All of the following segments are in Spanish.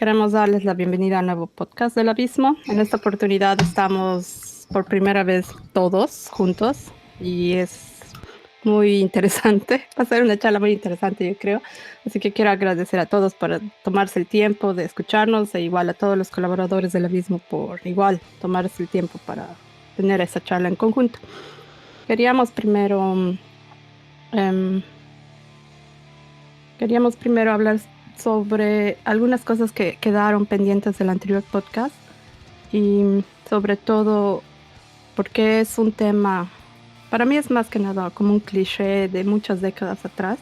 queremos darles la bienvenida al nuevo podcast del Abismo. En esta oportunidad estamos por primera vez todos juntos y es muy interesante. Va a ser una charla muy interesante, yo creo. Así que quiero agradecer a todos por tomarse el tiempo de escucharnos e igual a todos los colaboradores del Abismo por igual tomarse el tiempo para tener esa charla en conjunto. Queríamos primero hablar sobre algunas cosas que quedaron pendientes del anterior podcast y sobre todo porque es un tema, para mí es más que nada como un cliché de muchas décadas atrás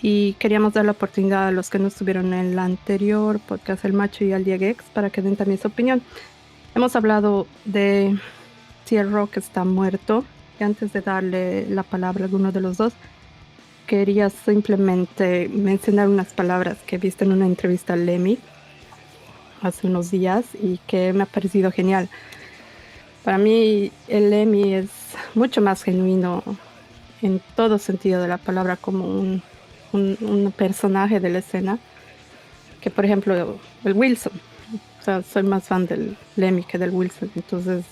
y queríamos dar la oportunidad a los que no estuvieron en el anterior podcast, el Macho y al Diegex, para que den también su opinión. Hemos hablado de si el rock está muerto y antes de darle la palabra a alguno de los dos, quería simplemente mencionar unas palabras que he visto en una entrevista a Lemmy hace unos días y que me ha parecido genial. Para mí, el Lemmy es mucho más genuino en todo sentido de la palabra, como un personaje de la escena, que por ejemplo el Wilson. O sea, soy más fan del Lemmy que del Wilson. Entonces,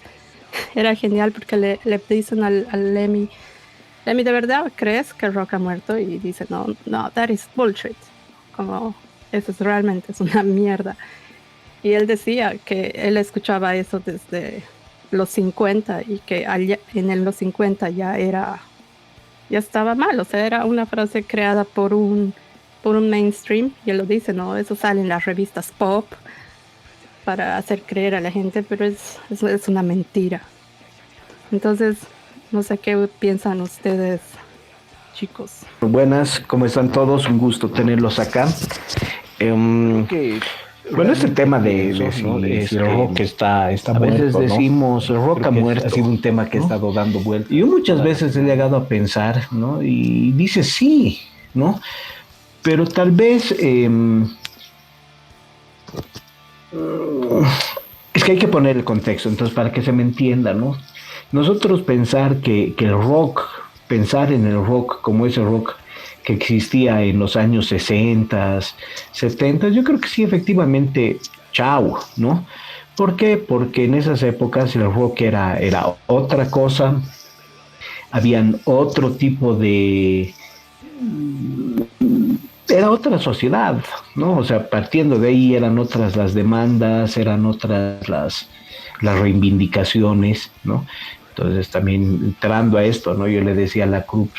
era genial porque le dicen al Lemmy, Lemmy, ¿de verdad crees que el rock ha muerto? Y dice, no, that is bullshit. Como, eso es realmente, es una mierda. Y él decía que él escuchaba eso desde los 50 y que los 50 ya estaba mal. O sea, era una frase creada por un mainstream. Y él lo dice, ¿no? Eso sale en las revistas pop para hacer creer a la gente, pero es una mentira. Entonces, no sé qué piensan ustedes, chicos. Buenas, ¿cómo están todos? Un gusto tenerlos acá. Bueno, este tema de si el rock está muerto, a veces decimos el rock ha muerto, ha sido un tema que ha estado dando vueltas. Y yo muchas veces he llegado a pensar, ¿no? Y dice sí, ¿no? Pero tal vez es que hay que poner el contexto, entonces para que se me entienda, ¿no? Nosotros pensar que el rock, pensar en el rock como ese rock que existía en los años 60, 70, yo creo que sí, efectivamente, chao, ¿no? ¿Por qué? Porque en esas épocas el rock era otra cosa, habían otro tipo de... Era otra sociedad, ¿no? O sea, partiendo de ahí eran otras las demandas, eran otras las reivindicaciones, ¿no? Entonces también entrando a esto, ¿no? Yo le decía a la Cruz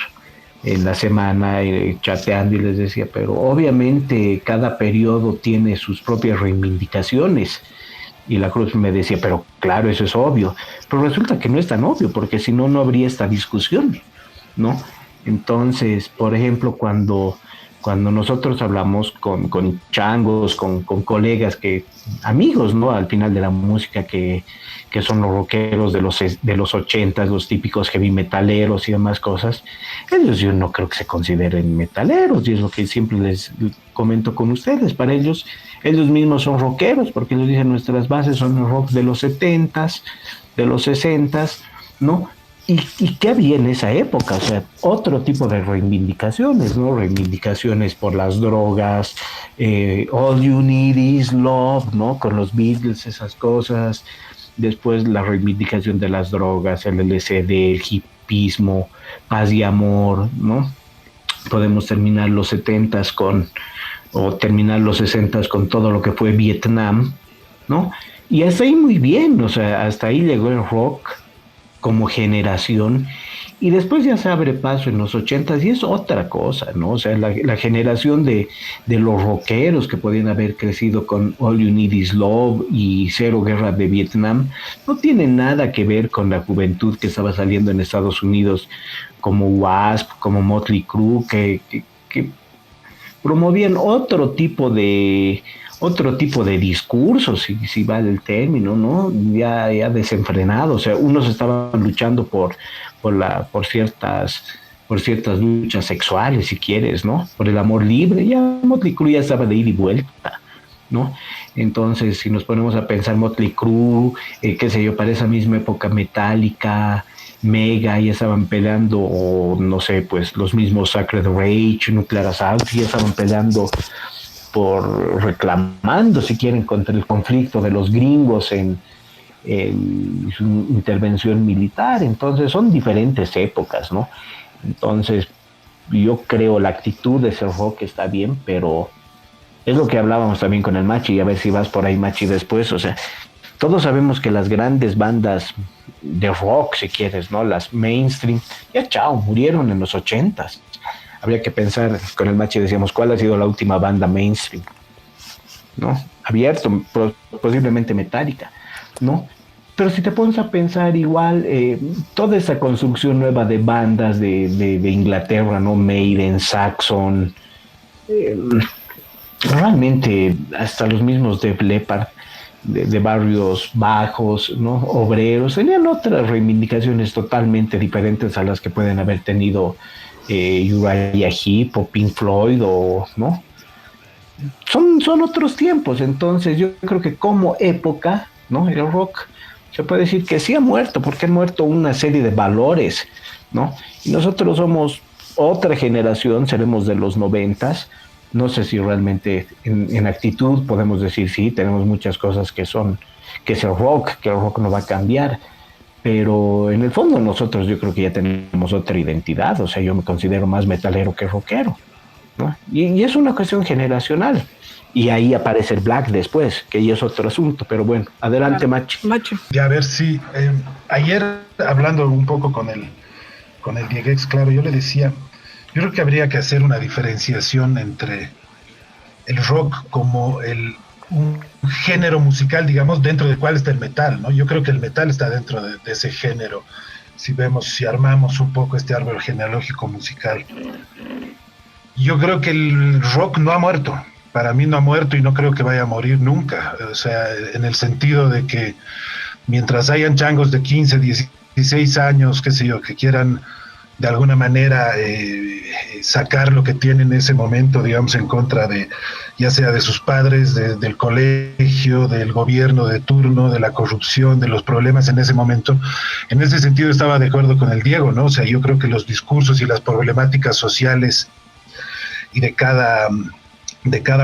en la semana, chateando, y les decía, pero obviamente cada periodo tiene sus propias reivindicaciones. Y la Cruz me decía, pero claro, eso es obvio. Pero resulta que no es tan obvio, porque si no, no habría esta discusión, ¿no? Entonces, por ejemplo, cuando nosotros hablamos con changos, con colegas, amigos, ¿no? Al final de la música que son los rockeros de los 80, los típicos heavy metaleros y demás cosas, ellos yo no creo que se consideren metaleros, y es lo que siempre les comento con ustedes. Para ellos mismos son rockeros, porque ellos dicen nuestras bases son el rock de los 70s, de los 60s, ¿no? ¿Y qué había en esa época? O sea, otro tipo de reivindicaciones, ¿no? Reivindicaciones por las drogas, All You Need Is Love, ¿no? Con los Beatles, esas cosas. Después la reivindicación de las drogas, el LSD, el hipismo, paz y amor, ¿no? Podemos terminar los 70s terminar los 60s con todo lo que fue Vietnam, ¿no? Y hasta ahí muy bien, o sea, hasta ahí llegó el rock como generación, y después ya se abre paso en los 80s y es otra cosa, ¿no? O sea, la generación de los rockeros que podían haber crecido con All You Need Is Love y Cero Guerra de Vietnam no tiene nada que ver con la juventud que estaba saliendo en Estados Unidos, como Wasp, como Motley Crue, que promovían otro tipo de discursos, si vale el término, ¿no? Ya desenfrenado. O sea, unos estaban luchando por ciertas luchas sexuales, si quieres, ¿no? Por el amor libre. Ya Motley Crue ya estaba de ida y vuelta, ¿no? Entonces, si nos ponemos a pensar, Motley Crue, qué sé yo, para esa misma época, Metallica, Mega, ya estaban peleando, o no sé, pues los mismos Sacred Rage, Nuclear Assault, ya estaban peleando por reclamando, si quieren, contra el conflicto de los gringos en su intervención militar. Entonces son diferentes épocas, ¿no? Entonces yo creo la actitud de ese rock está bien, pero es lo que hablábamos también con el Machi, y a ver si vas por ahí, Machi, después. O sea, todos sabemos que las grandes bandas de rock, si quieres, ¿no? Las mainstream, ya chao, murieron en los 80s. Habría que pensar, con el Machi decíamos, ¿cuál ha sido la última banda mainstream? ¿No? Abierto, posiblemente Metallica, ¿no? Pero si te pones a pensar igual, toda esa construcción nueva de bandas de Inglaterra, ¿no? Maiden, Saxon, realmente hasta los mismos de Leppard, de barrios bajos, ¿no? Obreros, tenían otras reivindicaciones totalmente diferentes a las que pueden haber tenido Uriah Heep o Pink Floyd, o, ¿no? Son otros tiempos. Entonces yo creo que como época, ¿no? El rock se puede decir que sí ha muerto, porque han muerto una serie de valores, ¿no? Y nosotros somos otra generación, seremos de los 90s. No sé si realmente en actitud podemos decir sí, tenemos muchas cosas que es el rock, que el rock no va a cambiar, pero en el fondo nosotros yo creo que ya tenemos otra identidad. O sea, yo me considero más metalero que rockero, ¿no? Y es una cuestión generacional. Y ahí aparece el black después, que ya es otro asunto. Pero bueno, adelante, Machi. Ya, a ver si ayer hablando un poco con el Dieguex, claro, yo le decía, yo creo que habría que hacer una diferenciación entre el rock como un género musical, digamos, dentro del cual está el metal, ¿no? Yo creo que el metal está dentro de ese género, si armamos un poco este árbol genealógico musical. Yo creo que el rock no ha muerto. Para mí no ha muerto y no creo que vaya a morir nunca. O sea, en el sentido de que mientras hayan changos de 15, 16 años, qué sé yo, que quieran de alguna manera sacar lo que tienen en ese momento, digamos, en contra de, ya sea de sus padres, del colegio, del gobierno de turno, de la corrupción, de los problemas en ese momento. En ese sentido estaba de acuerdo con el Diego, ¿no? O sea, yo creo que los discursos y las problemáticas sociales y de cada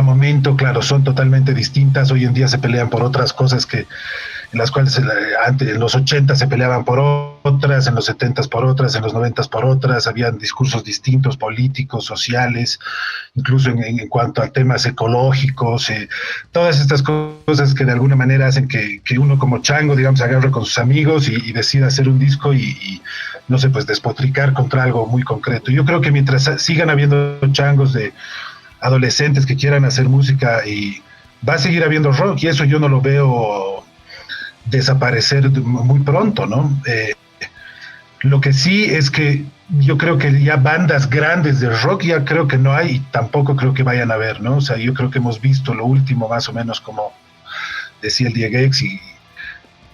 momento, claro, son totalmente distintas. Hoy en día se pelean por otras cosas en las cuales antes, en los 80 se peleaban por otras, en los 70 por otras, en los 90 por otras. Habían discursos distintos, políticos, sociales, incluso en cuanto a temas ecológicos, todas estas cosas que de alguna manera hacen que uno como chango, digamos, agarre con sus amigos y decida hacer un disco y no sé, pues despotricar contra algo muy concreto. Yo creo que mientras sigan habiendo changos de adolescentes que quieran hacer música, y va a seguir habiendo rock, y eso yo no lo veo desaparecer muy pronto, ¿no? Lo que sí es que yo creo que ya bandas grandes de rock ya creo que no hay, y tampoco creo que vayan a haber, ¿no? O sea, yo creo que hemos visto lo último más o menos, como decía el Dieguex, y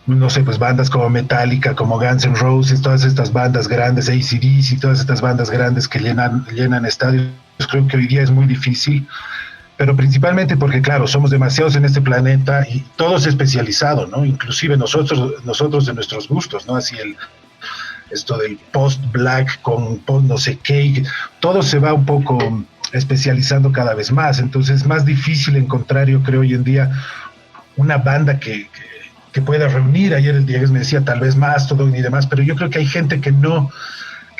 no sé, pues bandas como Metallica, como Guns N' Roses, todas estas bandas grandes, AC/DC, todas estas bandas grandes que llenan estadios. Creo que hoy día es muy difícil, pero principalmente porque, claro, somos demasiados en este planeta y todo es especializado, ¿no? Inclusive nosotros de nuestros gustos, ¿no? Así esto del post-black con post no sé qué, todo se va un poco especializando cada vez más. Entonces es más difícil encontrar, yo creo, hoy en día una banda que pueda reunir. Ayer el Diegues me decía tal vez Mastodon y demás, pero yo creo que hay gente que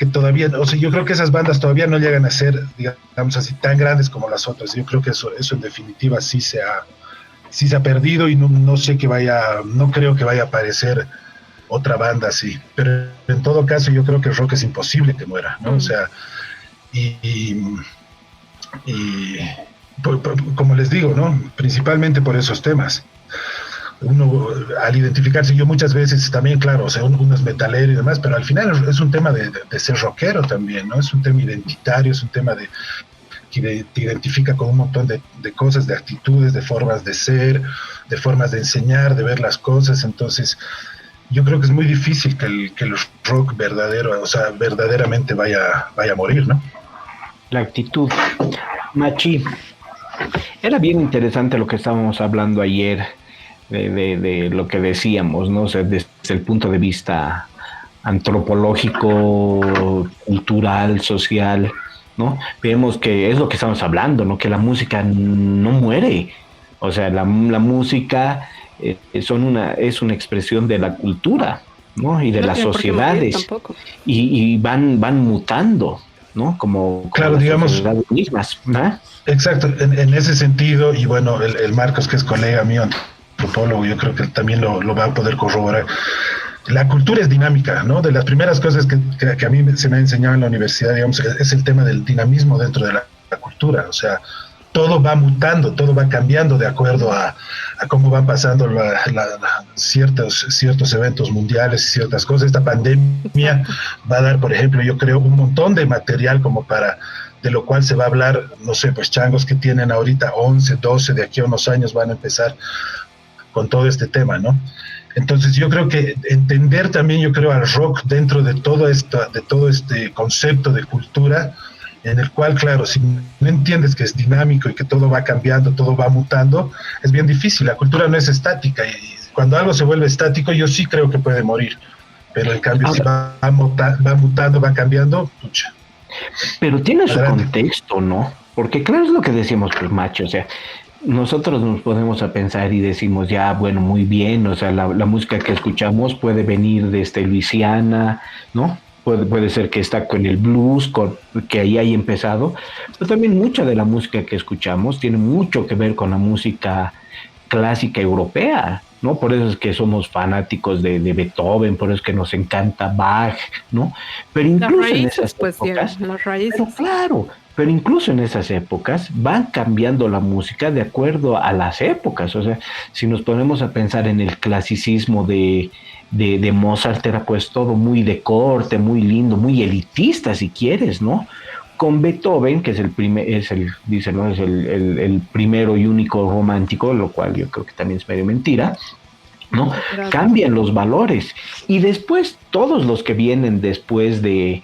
todavía, o sea, yo creo que esas bandas todavía no llegan a ser, digamos así, tan grandes como las otras. Yo creo que eso en definitiva sí se ha perdido, y no creo que vaya a aparecer otra banda así. Pero en todo caso yo creo que el rock es imposible que muera, ¿no? O sea, como les digo, ¿no? Principalmente por esos temas. Uno, al identificarse, yo muchas veces también, claro, o sea, uno es metalero y demás, pero al final es un tema de ser rockero también, ¿no? Es un tema identitario, es un tema que te identifica con un montón de cosas, de actitudes, de formas de ser, de formas de enseñar, de ver las cosas. Entonces yo creo que es muy difícil que el rock verdadero, o sea, verdaderamente vaya a morir, ¿no? La actitud. Machi, era bien interesante lo que estábamos hablando ayer, de lo que decíamos, ¿no? O sea, desde el punto de vista antropológico, cultural, social, ¿no? Vemos que es lo que estamos hablando, ¿no? Que la música no muere. O sea, la música es una expresión de la cultura, ¿no? Y de No las tiene por qué morir sociedades. tampoco. Y van mutando, ¿no? Como Claro, las digamos, sociedades mismas, ¿no? exacto, en ese sentido, y bueno, el Marcos, que es colega mío, antropólogo, yo creo que también lo va a poder corroborar. La cultura es dinámica, ¿no? De las primeras cosas que a mí se me ha enseñado en la universidad, digamos, es el tema del dinamismo dentro de la cultura. O sea, todo va mutando, todo va cambiando de acuerdo a cómo van pasando ciertos eventos mundiales y ciertas cosas. Esta pandemia Exacto. va a dar, por ejemplo, yo creo, un montón de material como para, de lo cual se va a hablar, no sé, pues changos que tienen ahorita 11, 12, de aquí a unos años van a empezar con todo este tema, ¿no? Entonces yo creo que entender también, yo creo, al rock dentro de todo este concepto de cultura, en el cual, claro, si no entiendes que es dinámico y que todo va cambiando, todo va mutando, es bien difícil. La cultura no es estática y cuando algo se vuelve estático, yo sí creo que puede morir. Pero en cambio, si Ahora, va mutando, va cambiando, pucha. pero tiene su Adelante. contexto, ¿no? Porque claro es lo que decíamos, pues, macho, o sea, nosotros nos ponemos a pensar y decimos, ya, bueno, muy bien, o sea, la música que escuchamos puede venir desde Luisiana, ¿no? Puede ser que está con el blues, que ahí haya empezado, pero también mucha de la música que escuchamos tiene mucho que ver con la música clásica europea, ¿no? Por eso es que somos fanáticos de Beethoven, por eso es que nos encanta Bach, ¿no? Pero Las incluso en raíces, esas pues, Diego, épocas, las pero raíces. claro, pero incluso en esas épocas van cambiando la música de acuerdo a las épocas. O sea, si nos ponemos a pensar en el clasicismo de Mozart, era pues todo muy de corte, muy lindo, muy elitista, si quieres, ¿no? Con Beethoven, que es el primer, dice, ¿no? Es el primero y único romántico, lo cual yo creo que también es medio mentira, ¿no? Exagerado. Cambian los valores. Y después, todos los que vienen después de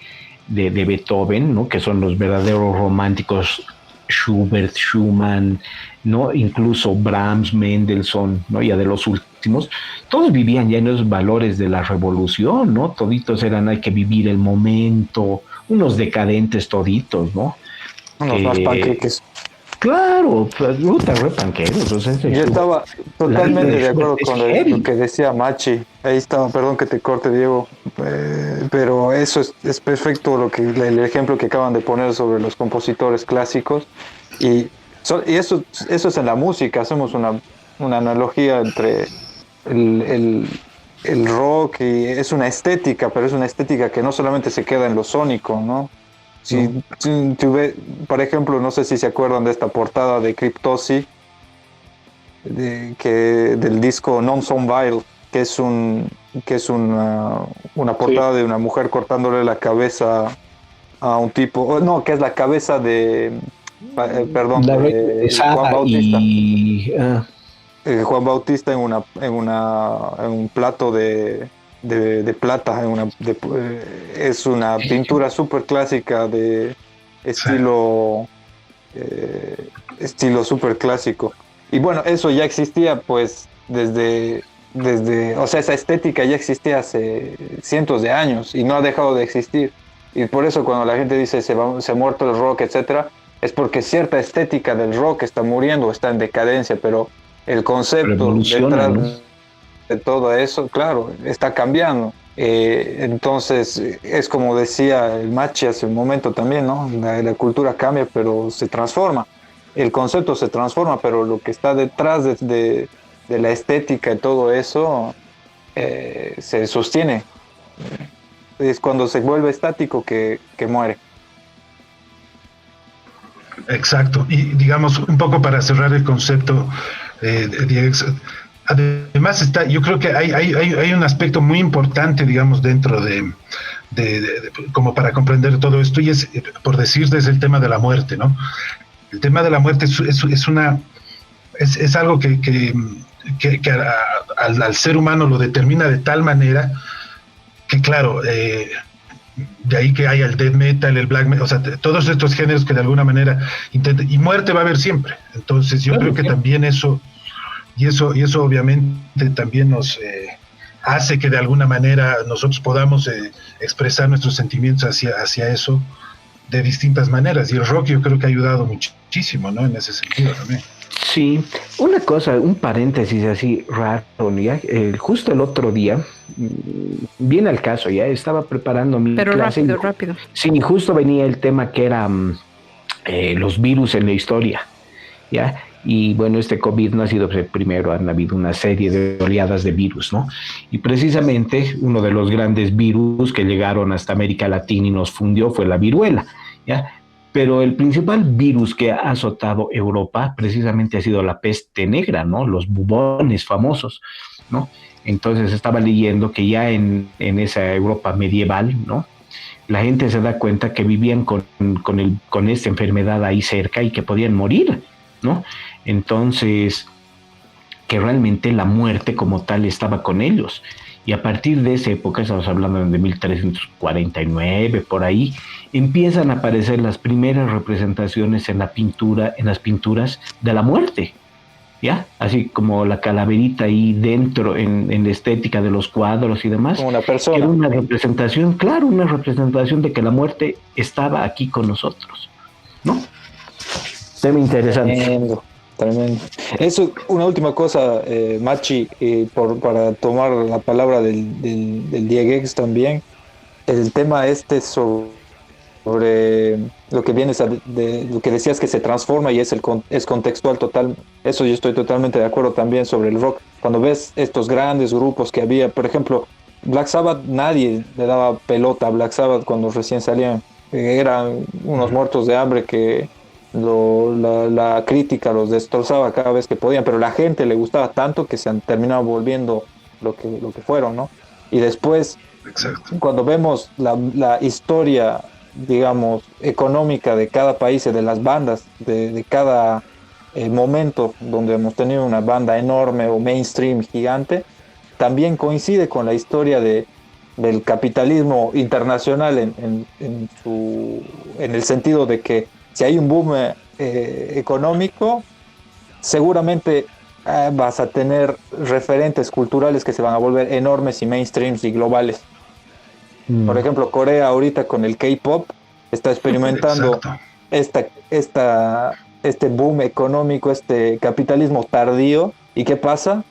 Beethoven, ¿no? Que son los verdaderos románticos, Schubert, Schumann, ¿no? Incluso Brahms, Mendelssohn, ¿no? Ya de los últimos, todos vivían ya en esos valores de la revolución, ¿no? Toditos eran, hay que vivir el momento, unos decadentes toditos, ¿no? Unos más Que, panqueques. claro, pues, puta, re panqueros, o sea, ese Yo Schubert, estaba la vida totalmente de de Schubert acuerdo es con lo heavy. que decía Machi. Ahí estaba, perdón que te corte, Diego, pero eso es perfecto el ejemplo que acaban de poner sobre los compositores clásicos. Y, y eso es en la música, hacemos una analogía entre el, el, el rock y es una estética, pero es una estética que no solamente se queda en lo sónico, ¿no? ¿No? Por ejemplo, no sé si se acuerdan de esta portada de Cryptosy, del disco Non Son Vile, que es una portada Sí. de una mujer cortándole la cabeza a un tipo, no, que es la cabeza perdón, La reina de de Juan Saba Bautista. y Juan Bautista en un plato de plata, es una pintura súper clásica de Sí. estilo súper clásico. Y bueno, eso ya existía pues o sea, esa estética ya existía hace cientos de años y no ha dejado de existir. Y por eso cuando la gente dice se ha muerto el rock, etcétera, es porque cierta estética del rock está muriendo, está en decadencia, pero el concepto revoluciona, detrás ¿no? de todo eso, claro, está cambiando. Entonces, es como decía el Machi hace un momento también, ¿no? La cultura cambia, pero se transforma. El concepto se transforma, pero lo que está detrás de la estética y todo eso se sostiene. Es cuando se vuelve estático que muere. Exacto. Y digamos, un poco para cerrar el concepto, Diego, además yo creo que hay un aspecto muy importante, digamos, dentro como para comprender todo esto, y es, por decir, desde el tema de la muerte, ¿no? El tema de la muerte es algo que al ser humano lo determina de tal manera que, claro, de ahí que haya el death metal, el black metal, o sea, todos estos géneros que de alguna manera intentan, y muerte va a haber siempre. Entonces yo creo que también eso obviamente también nos hace que de alguna manera nosotros podamos expresar nuestros sentimientos hacia eso, de distintas maneras, y el rock yo creo que ha ayudado muchísimo, ¿no? En ese sentido también. Sí, una cosa, un paréntesis así raro, ¿ya? Justo el otro día, viene al caso, ya estaba preparando mi Pero clase. rápido. Sí, justo venía el tema que era los virus en la historia, ¿ya? Y bueno, este COVID no ha sido el primero, han habido una serie de oleadas de virus, ¿no? Y precisamente uno de los grandes virus que llegaron hasta América Latina y nos fundió fue la viruela, ¿ya? Pero el principal virus que ha azotado Europa precisamente ha sido la peste negra, ¿no? Los bubones famosos, ¿no? Entonces estaba leyendo que ya en esa Europa medieval, ¿no? La gente se da cuenta que vivían con esta enfermedad ahí cerca y que podían morir, ¿no? Entonces, que realmente la muerte como tal estaba con ellos. Y a partir de esa época, estamos hablando de 1349, por ahí, empiezan a aparecer las primeras representaciones en la pintura, en las pinturas de la muerte, ¿ya? Así como la calaverita ahí dentro, en la estética de los cuadros y demás. Como una persona. Era una representación, claro, una representación de que la muerte estaba aquí con nosotros, ¿no? Tema interesante. Tremendo. Eso, una última cosa, Machi, para tomar la palabra del Diegex también, el tema sobre lo que vienes de lo que decías que se transforma y es contextual total. Eso yo estoy totalmente de acuerdo también sobre el rock. Cuando ves estos grandes grupos que había, por ejemplo, Black Sabbath, nadie le daba pelota a Black Sabbath cuando recién salían. Eran unos muertos de hambre que la crítica los destrozaba cada vez que podían, pero la gente le gustaba tanto que se han terminado volviendo lo que fueron, ¿no? Y después, exacto, cuando vemos la historia, digamos, económica de cada país y de las bandas, de cada momento donde hemos tenido una banda enorme o mainstream gigante, también coincide con la historia del capitalismo internacional en el sentido de que si hay un boom económico, seguramente vas a tener referentes culturales que se van a volver enormes y mainstreams y globales. Por ejemplo, Corea ahorita con el K-pop está experimentando este boom económico, este capitalismo tardío. ¿Y qué pasa?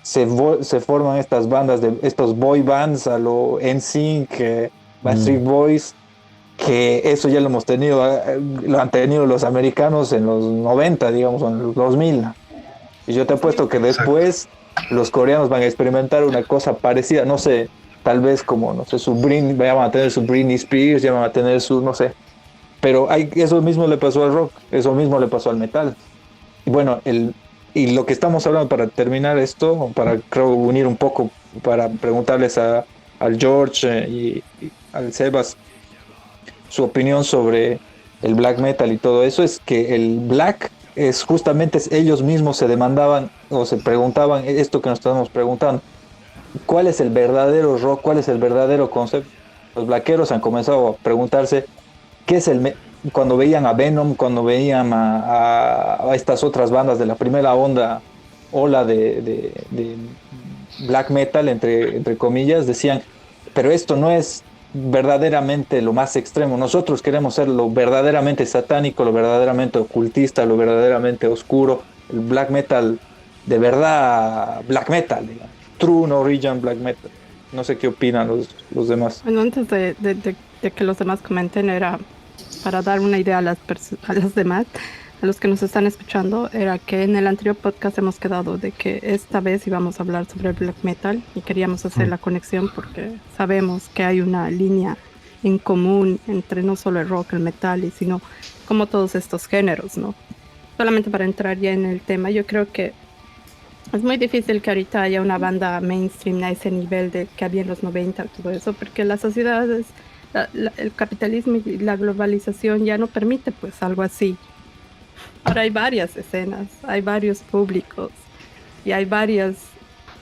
Se forman estas bandas, estos boy bands a lo NSYNC, Backstreet Boys, que eso ya lo han tenido los americanos en los 90, digamos, en los 2000. Y yo te apuesto que después los coreanos van a experimentar una cosa parecida, no sé, tal vez como, no sé, ya van a tener su Britney Spears, ya van a tener su, no sé. Pero eso mismo le pasó al rock, eso mismo le pasó al metal. Y bueno, y lo que estamos hablando para terminar esto, para creo unir un poco, para preguntarles al George y al Sebas su opinión sobre el black metal y todo eso, es que el black es justamente ellos mismos se demandaban o se preguntaban esto que nos estamos preguntando: ¿cuál es el verdadero rock? ¿Cuál es el verdadero concepto? Los blackeros han comenzado a preguntarse qué es cuando veían a Venom, cuando veían a estas otras bandas de la primera ola de black metal, entre comillas, decían, pero esto no es verdaderamente lo más extremo. Nosotros queremos ser lo verdaderamente satánico, lo verdaderamente ocultista, lo verdaderamente oscuro, el black metal de verdad, black metal, digamos. True Norwegian black metal. No sé qué opinan los demás. Bueno, antes de que los demás comenten, era para dar una idea a los demás, a los que nos están escuchando, era que en el anterior podcast hemos quedado de que esta vez íbamos a hablar sobre el black metal y queríamos hacer la conexión porque sabemos que hay una línea en común entre no solo el rock, el metal, sino como todos estos géneros, ¿no? Solamente para entrar ya en el tema, yo creo que es muy difícil que ahorita haya una banda mainstream a ese nivel de que había en los 90, todo eso, porque la sociedad, el capitalismo y la globalización ya no permite pues algo así. Ahora hay varias escenas, hay varios públicos y hay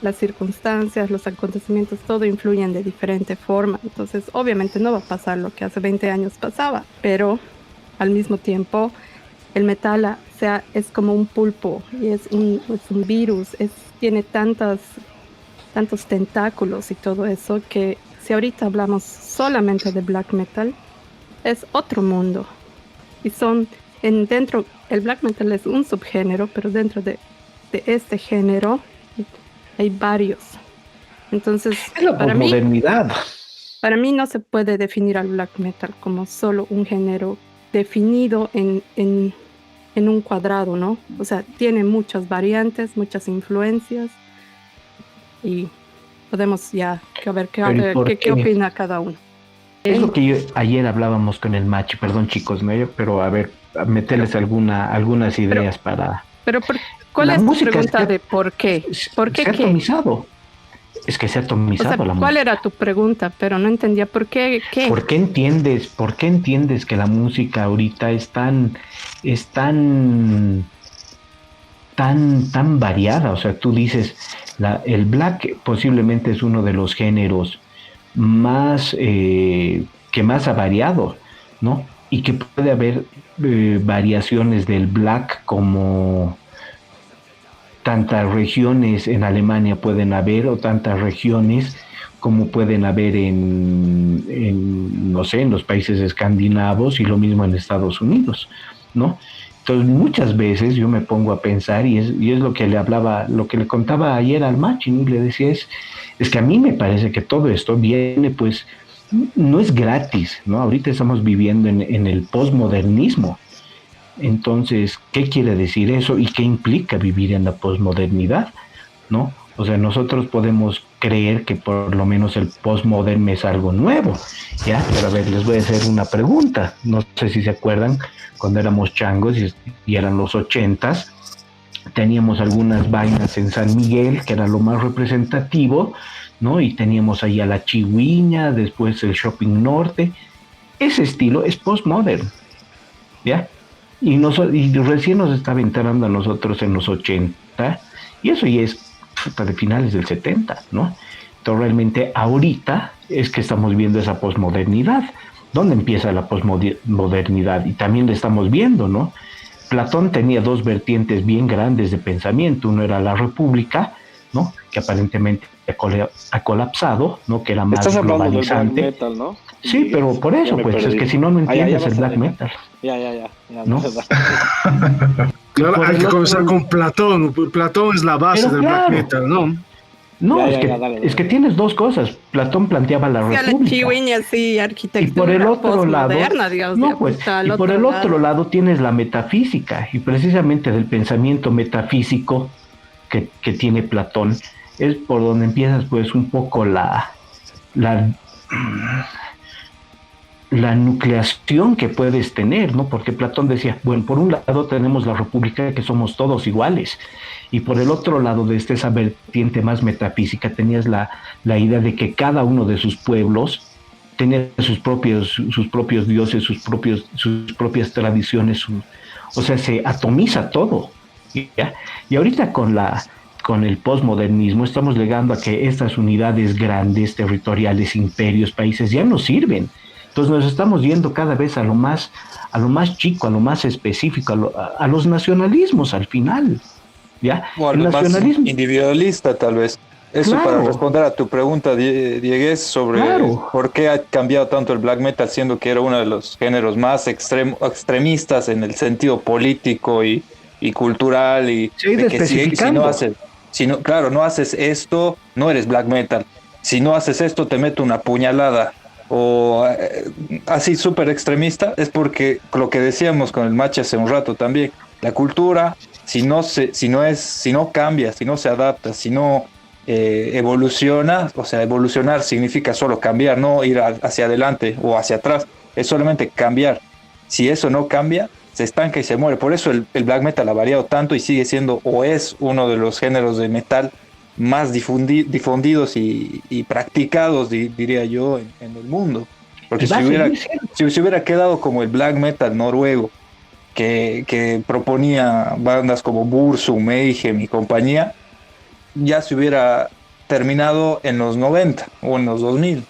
las circunstancias, los acontecimientos, todo influyen de diferente forma. Entonces, obviamente no va a pasar lo que hace 20 años pasaba, pero al mismo tiempo el metal es como un pulpo y es un virus, tiene tantos tentáculos y todo eso que si ahorita hablamos solamente de black metal, es otro mundo. Y dentro, el black metal es un subgénero, pero dentro de este género hay varios. Entonces, Es la posmodernidad. para mí no se puede definir al black metal como solo un género definido en un cuadrado, ¿no? O sea, tiene muchas variantes, muchas influencias y podemos ya ver qué opina cada uno. Es lo que ayer hablábamos con el Machi, perdón chicos, ¿no? Pero a ver, a meterles algunas ideas para... Pero ¿cuál es tu pregunta de por qué? ¿Por qué se ha atomizado. Es que se ha atomizado, o sea, la música. ¿Cuál era tu pregunta? Pero no entendía por qué. ¿Por qué entiendes que la música ahorita es tan variada? O sea, tú dices, el black posiblemente es uno de los géneros más que más ha variado, ¿no? Y que puede haber variaciones del black como tantas regiones en Alemania pueden haber, o tantas regiones como pueden haber en no sé, en los países escandinavos, y lo mismo en Estados Unidos, ¿no? Entonces muchas veces yo me pongo a pensar, y es lo que le contaba ayer al Machi, ¿no? Y le decía, es que a mí me parece que todo esto viene, pues, no es gratis, ¿no? Ahorita estamos viviendo en el posmodernismo. Entonces, ¿qué quiere decir eso y qué implica vivir en la posmodernidad, ¿no? O sea, nosotros podemos creer que por lo menos el postmoderno es algo nuevo, ¿ya? Pero a ver, les voy a hacer una pregunta. No sé si se acuerdan, cuando éramos changos y eran los 80s, teníamos algunas vainas en San Miguel, que era lo más representativo, ¿no? Y teníamos ahí a la Chigüiña, después el Shopping Norte. Ese estilo es postmodern, ¿ya? Y recién nos estaba enterando a nosotros en los 80, y eso ya es de finales del 70, ¿no? Entonces realmente ahorita es que estamos viendo esa posmodernidad. ¿Dónde empieza la posmodernidad? Y también lo estamos viendo, ¿no? Platón tenía dos vertientes bien grandes de pensamiento. Uno era la República, ¿no? Que aparentemente ha colapsado, ¿no? Que era más globalizante. Estás hablando del black metal, ¿no? Sí, pero por eso, pues, es que si no entiendes el black metal. Ya, ¿no? Claro, hay que comenzar con Platón. Platón es la base del black metal, ¿no? No, es que tienes dos cosas. Platón planteaba la república. Sí, arquitectura. Y por el otro lado, digamos, no, pues, y por el otro lado tienes la metafísica, y precisamente del pensamiento metafísico que tiene Platón es por donde empiezas, pues, un poco la nucleación que puedes tener, ¿no? Porque Platón decía, bueno, por un lado tenemos la república, que somos todos iguales, y por el otro lado, desde esa vertiente más metafísica, tenías la idea de que cada uno de sus pueblos tenía sus propios dioses, sus propias tradiciones, o sea, se atomiza todo, ¿ya? Y ahorita con el posmodernismo estamos llegando a que estas unidades grandes, territoriales, imperios, países, ya no sirven. Entonces nos estamos yendo cada vez a lo más chico, a lo más específico, a los nacionalismos al final, ¿ya? O a lo más individualista, tal vez. Eso, claro. Para responder a tu pregunta, Diegues, sobre por qué ha cambiado tanto el black metal, siendo que era uno de los géneros más extremistas en el sentido político y cultural, y sí, de que si no haces esto, no eres black metal. Si no haces esto, te meto una puñalada. O así súper extremista, es porque lo que decíamos con el Machi hace un rato también, la cultura, si no cambia, si no se adapta, si no evoluciona, o sea, evolucionar significa solo cambiar, no ir hacia adelante o hacia atrás, es solamente cambiar. Si eso no cambia, se estanca y se muere. Por eso el black metal ha variado tanto y sigue siendo, o es uno de los géneros de metal más difundidos y practicados, diría yo, en el mundo. Porque si hubiera quedado como el black metal noruego, que proponía bandas como Burzum, Mayhem y compañía, ya se hubiera terminado en los 90 o en los 2000.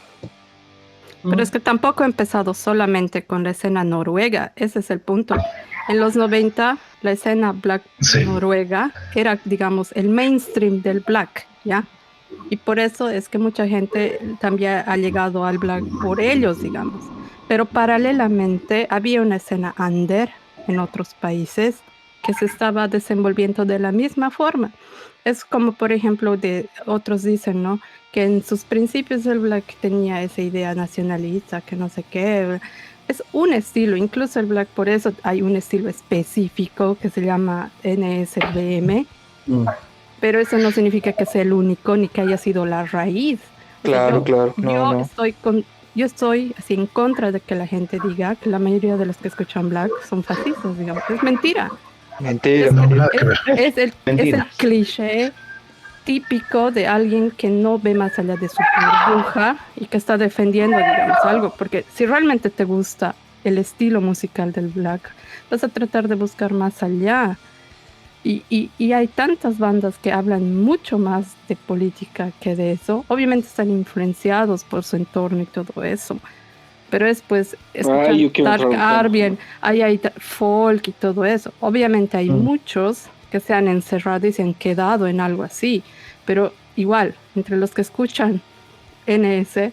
Pero es que tampoco ha empezado solamente con la escena noruega, ese es el punto. En los 90, la escena black noruega era, digamos, el mainstream del black, ¿ya? Y por eso es que mucha gente también ha llegado al black por ellos, digamos. Pero paralelamente había una escena under en otros países que se estaba desenvolviendo de la misma forma. Es como, por ejemplo, otros dicen, ¿no? Que en sus principios el black tenía esa idea nacionalista, que no sé qué. Es un estilo, incluso el black, por eso hay un estilo específico que se llama NSBM, pero eso no significa que sea el único ni que haya sido la raíz. Claro, claro. Yo estoy así en contra de que la gente diga que la mayoría de los que escuchan black son fascistas, digamos. Es mentira. Mentira. Es el cliché típico de alguien que no ve más allá de su burbuja y que está defendiendo, digamos, algo. Porque si realmente te gusta el estilo musical del black, vas a tratar de buscar más allá. Y hay tantas bandas que hablan mucho más de política que de eso. Obviamente están influenciados por su entorno y todo eso. Pero es pues escuchar Dark Ambient, hay folk y todo eso. Obviamente hay muchos que se han encerrado y se han quedado en algo así. Pero igual, entre los que escuchan NS,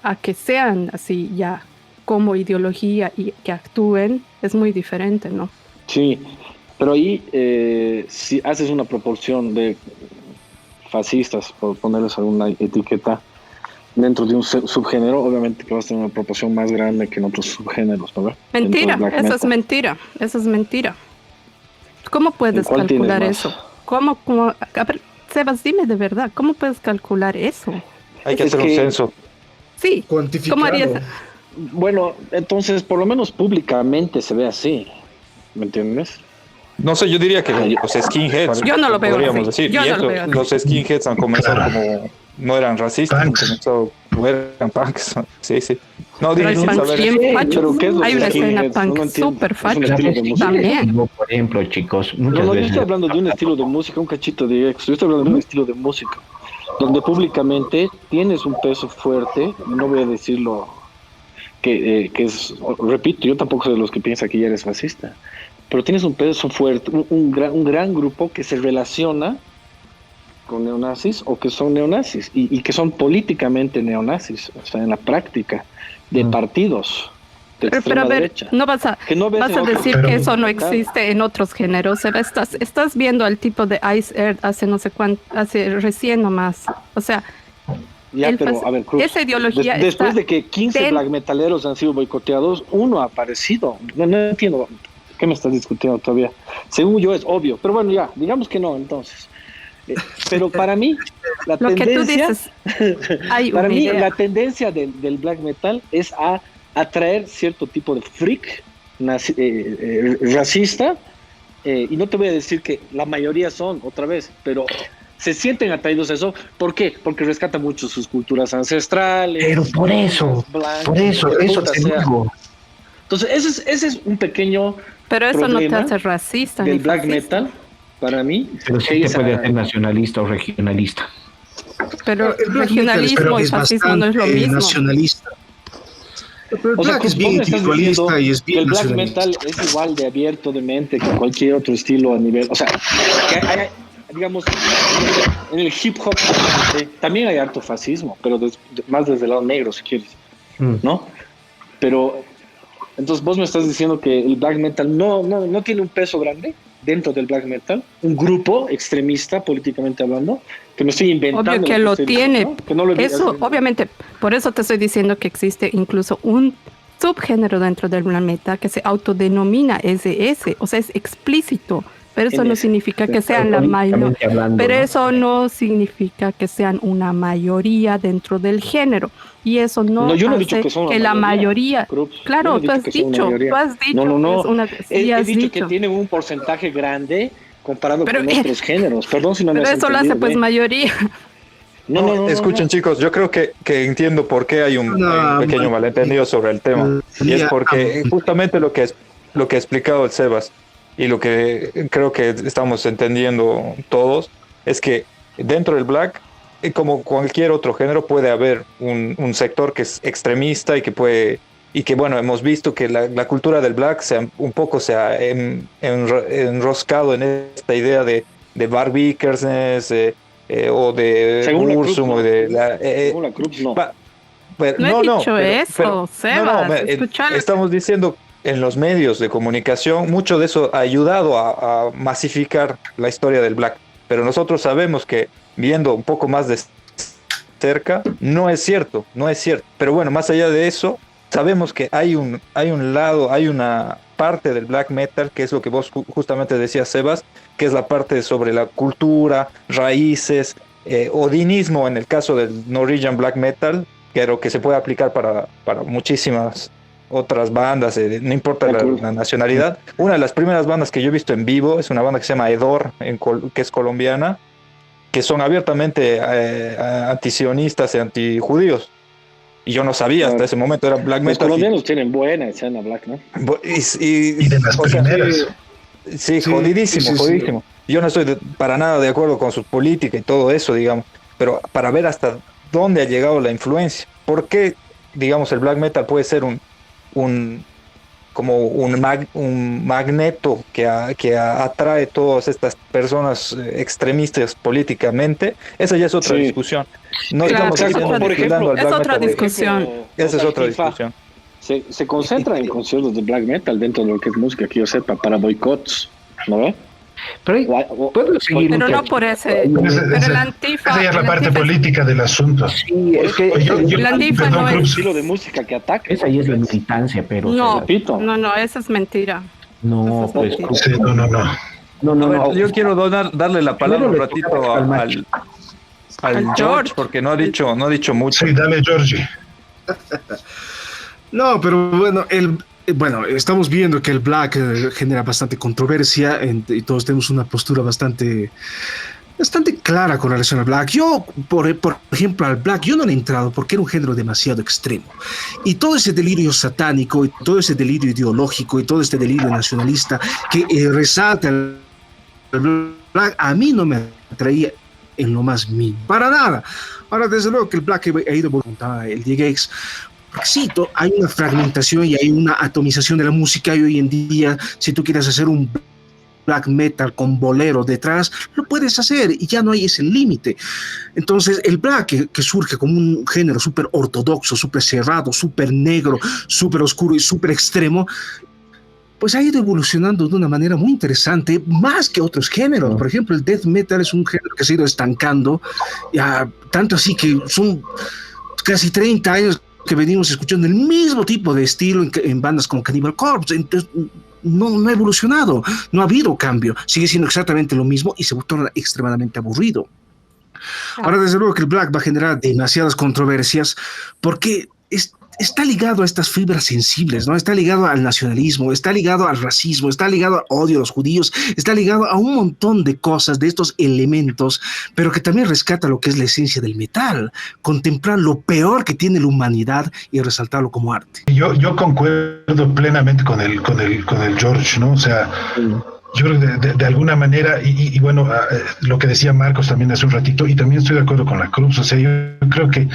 a que sean así ya como ideología y que actúen, es muy diferente, ¿no? Sí, pero ahí si haces una proporción de fascistas, por ponerles alguna etiqueta, dentro de un subgénero, obviamente que vas a tener una proporción más grande que en otros subgéneros, ¿no? Mentira, eso es mentira. ¿Cómo puedes calcular eso? ¿Cómo? A ver, Sebas, dime de verdad, ¿cómo puedes calcular eso? Hay que hacer un censo. Sí, ¿cómo harías? Bueno, entonces, por lo menos públicamente se ve así, ¿me entiendes? No sé, yo diría que los skinheads. Yo no lo veo podríamos así. decir. Los skinheads han comenzado como. No eran racistas, no eran punks. Sí. No, pero hay punks bien fachos. ¿Qué es hay una escena punk súper facha también. Por ejemplo, chicos, yo estoy hablando de un estilo de música, un cachito de ex. Yo estoy hablando de un estilo de música donde públicamente tienes un peso fuerte. No voy a decirlo que es, repito, yo tampoco soy de los que piensa que ya eres fascista, pero tienes un peso fuerte, un gran grupo que se relaciona con neonazis o que son neonazis y que son políticamente neonazis, o sea, en la práctica de partidos de pero a ver, derecha, no vas a decir que eso no existe en otros géneros. Estás viendo al tipo de Ice Earth hace no sé cuánto, hace recién nomás, o sea, ya, pero a ver, Cruz, esa ideología después de que 15 black metaleros han sido boicoteados, uno ha aparecido. No entiendo qué me estás discutiendo todavía. Según yo es obvio, pero bueno, ya, digamos que no, entonces. Pero para mí, la tendencia, para mí, la tendencia del black metal es a atraer cierto tipo de freak racista, y no te voy a decir que la mayoría son, otra vez, pero se sienten atraídos a eso. ¿Por qué? Porque rescatan mucho sus culturas ancestrales. Pero por eso te digo. Entonces, ese es un pequeño pero eso no te hace racista del ni black fascista. metal, para mí. Pero sí te puede hacer nacionalista o regionalista. Pero el regionalismo y fascismo no es lo mismo. Nacionalista. Pero el black es bien individualista y es bien el black metal es igual de abierto de mente que cualquier otro estilo a nivel, o sea, que hay, digamos, en el hip hop también hay harto fascismo, pero más desde el lado negro, si quieres, ¿no? Pero entonces vos me estás diciendo que el black metal no tiene un peso grande dentro del black metal, un grupo extremista políticamente hablando, que me estoy inventando. Obvio que lo tiene. ¿No? Que no lo eso, obviamente, por eso te estoy diciendo que existe incluso un subgénero dentro del black metal que se autodenomina SS, o sea, es explícito. Pero eso no significa que sean la mayoría. Pero eso no significa que sean una mayoría dentro del género. Y eso no hace que la mayoría. Claro, tú has dicho. No. He dicho que tienen un porcentaje grande comparado con otros géneros. Perdón si no me has entendido. Pero eso lo hace pues mayoría. No, escuchen, chicos, yo creo que entiendo por qué hay un pequeño malentendido sobre el tema. Y es porque justamente lo que ha explicado el Sebas y lo que creo que estamos entendiendo todos es que dentro del black, como cualquier otro género, puede haber un sector que es extremista y que bueno, hemos visto que la cultura del black un poco se ha enroscado en esta idea de Bar Vickers o de según Burzum, según la Cruz, no. pero, No he dicho pero- eso, pero- Sebas, estamos diciendo en los medios de comunicación, mucho de eso ha ayudado a masificar la historia del black, pero nosotros sabemos que viendo un poco más de cerca, no es cierto, pero bueno, más allá de eso, sabemos que hay un lado, hay una parte del black metal, que es lo que vos justamente decías, Sebas, que es la parte sobre la cultura, raíces, odinismo en el caso del Norwegian black metal, pero que se puede aplicar para muchísimas otras bandas, no importa la nacionalidad. Una de las primeras bandas que yo he visto en vivo es una banda que se llama Edor, que es colombiana, que son abiertamente antisionistas y antijudíos. Y yo no sabía hasta ese momento, era black Los metal. colombianos tienen buena escena black, ¿no? Y de las o sea, primeras. sí, Sí, jodidísimo, sí. jodidísimo. Yo no estoy para nada de acuerdo con su política y todo eso, digamos, pero para ver hasta dónde ha llegado la influencia. ¿Por qué, digamos, el black metal puede ser un magneto que atrae todas estas personas extremistas políticamente? Esa ya es otra Sí. discusión. No Claro, estamos es diciendo otra que discusión. al Es black otra metal. discusión. Esa es otra Antifa discusión. Se concentra en conciertos de black metal dentro de lo que es música que yo sepa, para boicots, ¿no ve? Pero puedo seguir Pero un no cachito? por ese. Pero el Antifa. Esa ya es la el parte Antifa política del asunto. Sí, es que La Antifa perdón, no es- El Cruz. estilo de música que ataca. esa ya es la militancia, pero No, Repito. no, eso es mentira. no, Eso es pues mentira. Sí, no. no, A ver, no. yo quiero darle la palabra un Primero le ratito tocaba al al macho. Al George, George. porque no ha dicho mucho. Sí, dale, Georgie. No, pero bueno, estamos viendo que el black genera bastante controversia y todos tenemos una postura bastante clara con relación al black. Yo, por ejemplo, al black, yo no le he entrado porque era un género demasiado extremo. Y todo ese delirio satánico, y todo ese delirio ideológico, y todo este delirio nacionalista que resalta el black, a mí no me atraía en lo más mínimo, para nada. Ahora, desde luego que el black ha ido evolucionando, el DX, porque sí, hay una fragmentación y hay una atomización de la música, y hoy en día, si tú quieres hacer un black metal con bolero detrás, lo puedes hacer y ya no hay ese límite. Entonces el black que surge como un género súper ortodoxo, súper cerrado, súper negro, súper oscuro y súper extremo, pues ha ido evolucionando de una manera muy interesante, más que otros géneros. Por ejemplo, el death metal es un género que se ha ido estancando, tanto así que son casi 30 años que venimos escuchando el mismo tipo de estilo en bandas como Cannibal Corpse. Entonces no ha evolucionado, no ha habido cambio, sigue siendo exactamente lo mismo y se torna extremadamente aburrido. Ahora, desde luego que el black va a generar demasiadas controversias porque está ligado a estas fibras sensibles, ¿no? Está ligado al nacionalismo, está ligado al racismo, está ligado al odio a los judíos, está ligado a un montón de cosas, de estos elementos, pero que también rescata lo que es la esencia del metal, contemplar lo peor que tiene la humanidad y resaltarlo como arte. Yo concuerdo plenamente con el George, ¿no? O sea, yo creo que de alguna manera, y bueno, lo que decía Marcos también hace un ratito, y también estoy de acuerdo con la Cruz, o sea, yo creo que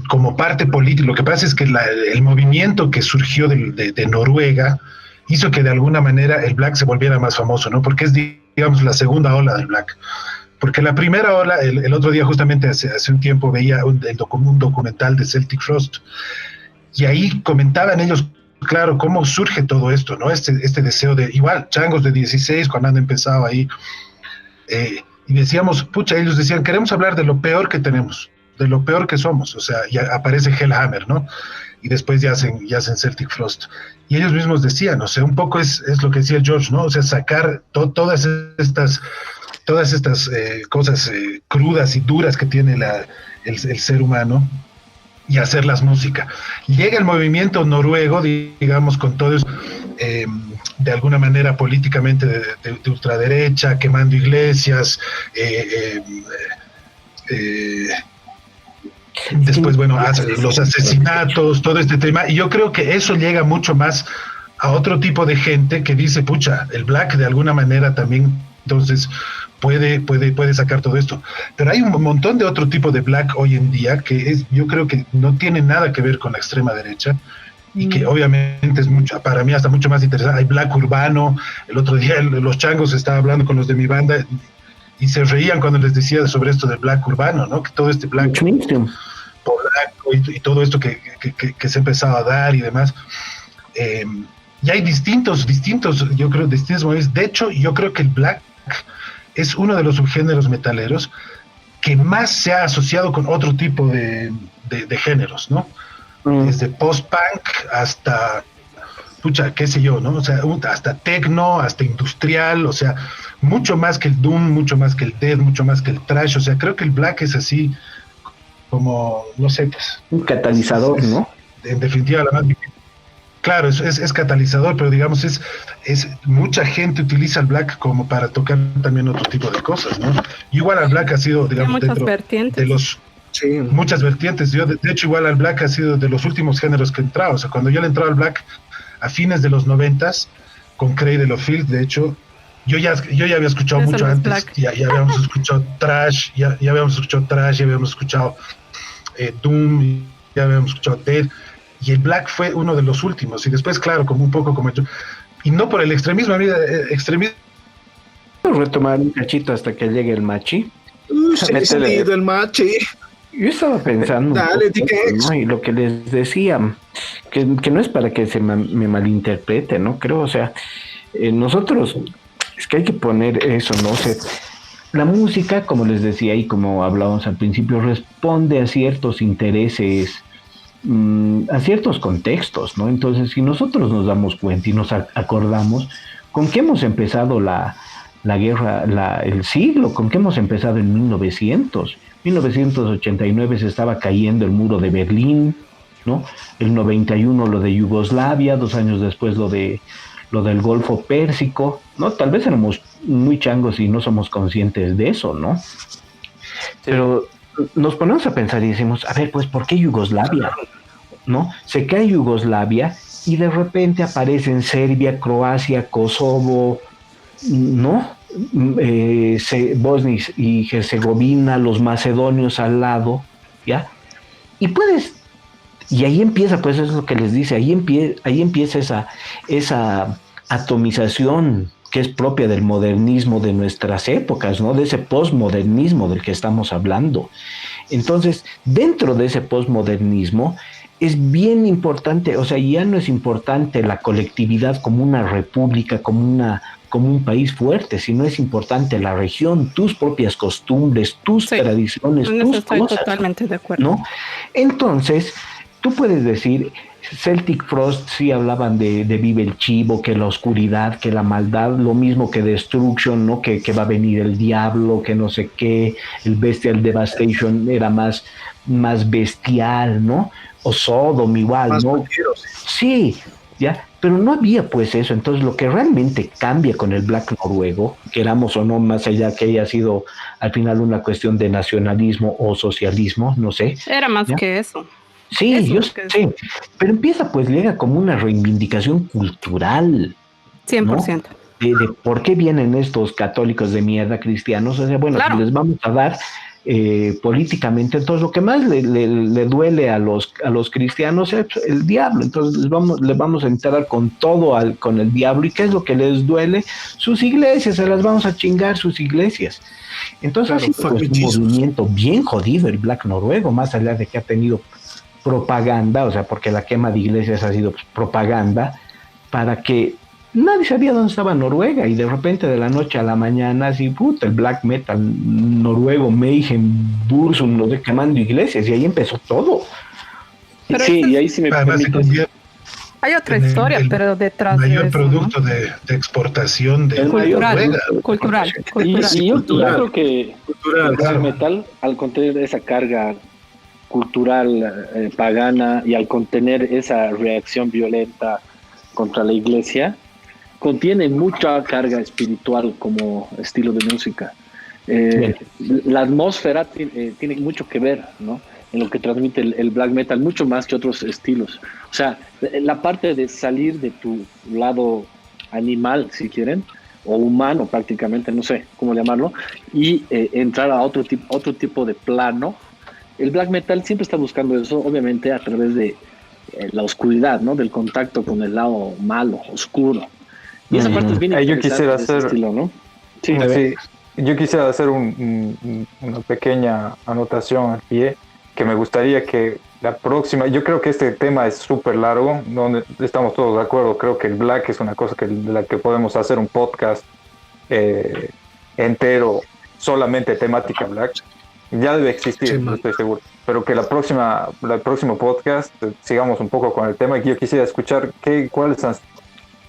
como parte política, lo que pasa es que el movimiento que surgió de Noruega hizo que de alguna manera el black se volviera más famoso, ¿no? Porque es, digamos, la segunda ola del black. Porque la primera ola, el otro día justamente hace un tiempo veía un documental de Celtic Frost, y ahí comentaban ellos, claro, cómo surge todo esto, ¿no? Este deseo de, igual, changos de 16 cuando han empezado ahí, y decíamos, pucha, ellos decían, queremos hablar de lo peor que tenemos, de lo peor que somos, o sea, ya aparece Hellhammer, ¿no? Y después ya hacen Celtic Frost. Y ellos mismos decían, o sea, un poco es lo que decía George, ¿no? O sea, sacar todas estas cosas crudas y duras que tiene el ser humano y hacerlas música. Llega el movimiento noruego, digamos, con todo eso, de alguna manera políticamente de ultraderecha, quemando después, bueno, los asesinatos, todo este tema, y yo creo que eso llega mucho más a otro tipo de gente que dice, pucha, el black de alguna manera también, entonces, puede sacar todo esto. Pero hay un montón de otro tipo de black hoy en día que yo creo que no tiene nada que ver con la extrema derecha, y que obviamente es mucho, para mí hasta mucho más interesante. Hay black urbano. El otro día los changos estaba hablando con los de mi banda y se reían cuando les decía sobre esto del black urbano, ¿no? Que todo este black polaco y todo esto que se ha empezado a dar y demás. Y hay distintos, yo creo, distintos modelos. De hecho, yo creo que el black es uno de los subgéneros metaleros que más se ha asociado con otro tipo de géneros, ¿no? Desde post-punk hasta, pucha, qué sé yo, ¿no? O sea, hasta techno, hasta industrial, o sea, mucho más que el doom, mucho más que el death, mucho más que el thrash. O sea, creo que el black es así como, no sé, pues... Un catalizador, ¿no? En definitiva, la más... Claro, es catalizador, pero digamos, es mucha gente utiliza el black como para tocar también otro tipo de cosas, ¿no? Igual al black ha sido, digamos, muchas dentro vertientes. de los... Sí. Muchas vertientes. Yo, de hecho, igual al black ha sido de los últimos géneros que he entrado. O sea, cuando yo le entraba al black a fines de los 90s, con Cradle of Filth, de hecho, yo ya había escuchado eso mucho no antes. Ya habíamos escuchado thrash, ya habíamos escuchado doom, ya habíamos escuchado death. Y el black fue uno de los últimos. Y después, claro, como un poco como yo. Y no por el extremismo, a mí, extremismo. Retomar un cachito hasta que llegue el machi. El machi. Yo estaba pensando, Dale, ¿no? Y lo que les decía, que no es para que se me malinterprete, ¿no? Creo, o sea, nosotros, es que hay que poner eso, ¿no? O sea, la música, como les decía y como hablábamos al principio, responde a ciertos intereses, a ciertos contextos, ¿no? Entonces, si nosotros nos damos cuenta y nos acordamos con qué hemos empezado la guerra, el siglo, con qué hemos empezado en 1989 se estaba cayendo el muro de Berlín, ¿no? El 91 lo de Yugoslavia, 2 años después lo del Golfo Pérsico, ¿no? Tal vez éramos muy changos y no somos conscientes de eso, ¿no? Pero nos ponemos a pensar y decimos, a ver, pues, ¿por qué Yugoslavia? ¿No? Se cae Yugoslavia y de repente aparecen Serbia, Croacia, Kosovo, ¿no? Bosnia y Herzegovina, los macedonios al lado, ¿ya? Y ahí empieza, pues eso es lo que les dice, ahí empieza esa atomización que es propia del modernismo de nuestras épocas, ¿no? De ese postmodernismo del que estamos hablando. Entonces, dentro de ese postmodernismo es bien importante, o sea, ya no es importante la colectividad como una república, como un país fuerte, sino es importante la región, tus propias costumbres, tus tradiciones, tus estoy cosas. Totalmente de acuerdo. ¿No? Entonces, tú puedes decir, Celtic Frost sí hablaban de Vive el Chivo, que la oscuridad, que la maldad, lo mismo que Destruction, ¿no? Que va a venir el diablo, que no sé qué, el Bestial Devastation era más bestial, ¿no? O Sodom igual, más ¿no? Sí, ya, pero no había pues eso. Entonces lo que realmente cambia con el black noruego, queramos o no, más allá que haya sido al final una cuestión de nacionalismo o socialismo, no sé. Era más que eso. Sí, eso yo sé, pero empieza pues, llega como una reivindicación cultural. 100%. ¿No? De por qué vienen estos católicos de mierda cristianos, o sea, bueno, claro, les vamos a dar políticamente, entonces lo que más le duele a los cristianos es el diablo, entonces les vamos a entrar con todo con el diablo. ¿Y qué es lo que les duele? Sus iglesias, se las vamos a chingar sus iglesias. Entonces claro, así pues, un movimiento bien jodido el black noruego, más allá de que ha tenido propaganda, o sea, porque la quema de iglesias ha sido pues, propaganda, para que nadie sabía dónde estaba Noruega, y de repente de la noche a la mañana, así, puta, el black metal noruego, Mayhem, Burzum, no sé, quemando iglesias, y ahí empezó todo. Pero sí, y ahí sí me permite. Hay otra historia, pero detrás de eso. Mayor producto, ¿no? de exportación de Noruega. Cultural. Y yo creo que el metal, al contener esa carga cultural pagana y al contener esa reacción violenta contra la iglesia, contiene mucha carga espiritual como estilo de música. La atmósfera tiene mucho que ver, ¿no? En lo que transmite el black metal, mucho más que otros estilos. O sea, la parte de salir de tu lado animal, si quieren, o humano prácticamente, no sé cómo llamarlo, y entrar a otro tipo de plano. El black metal siempre está buscando eso, obviamente a través de la oscuridad, ¿no? Del contacto con el lado malo, oscuro. Y esa parte es bien interesante. Yo quisiera hacer estilo, ¿no? Sí, yo quisiera hacer una pequeña anotación al pie. que me gustaría que la próxima, yo creo que este tema es súper largo, donde estamos todos de acuerdo, creo que el Black es una cosa de la que podemos hacer un podcast entero, solamente temática Black. Ya debe existir, Sí, estoy seguro. Pero que el próximo podcast sigamos un poco con el tema, y yo quisiera escuchar cuáles han